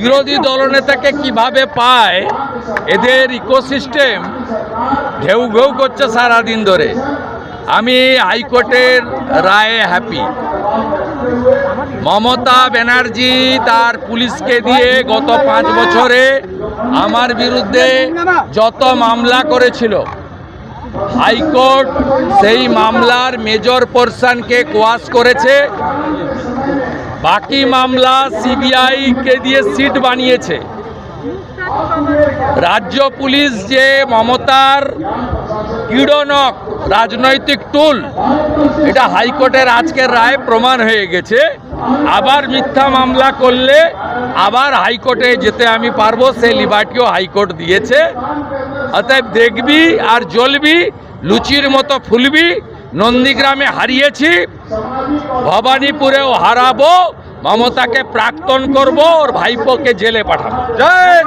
বিরোধী দলনেতাকে কিভাবে পায়, এদের ইকোসিস্টেম ঘেউ ঘেউ করছে সারাদিন ধরে। আমি হাইকোর্টের রায়ে হ্যাপি। মমতা ব্যানার্জি তার পুলিশকে দিয়ে গত 5 বছরে আমার বিরুদ্ধে যত মামলা করেছিল, হাইকোর্ট সেই মামলার মেজর পোরশনকে কোয়াশ করেছে। বাকি মামলা সিবিআইকে দিয়ে সিট বানিয়েছে। রাজ্য পুলিশ যে মমতার ক্রীড়নক, রাজনৈতিক টুল, এটা হাইকোর্টের আজকের রায় প্রমাণ হয়ে গেছে। আবার মিথ্যা মামলা করলে আবার হাইকোর্টে যেতে আমি পারবো, সে লিবার্টিও হাইকোর্ট দিয়েছে। অতএব দেখবি আর জ্বলবি, লুচির মতো ফুলবি। নন্দীগ্রামে হারিয়েছি, ভবানীপুরেও হারাবো। মমতাকে প্রাক্তন করবো, ওর ভাইপোকে জেলে পাঠাবো। জয়।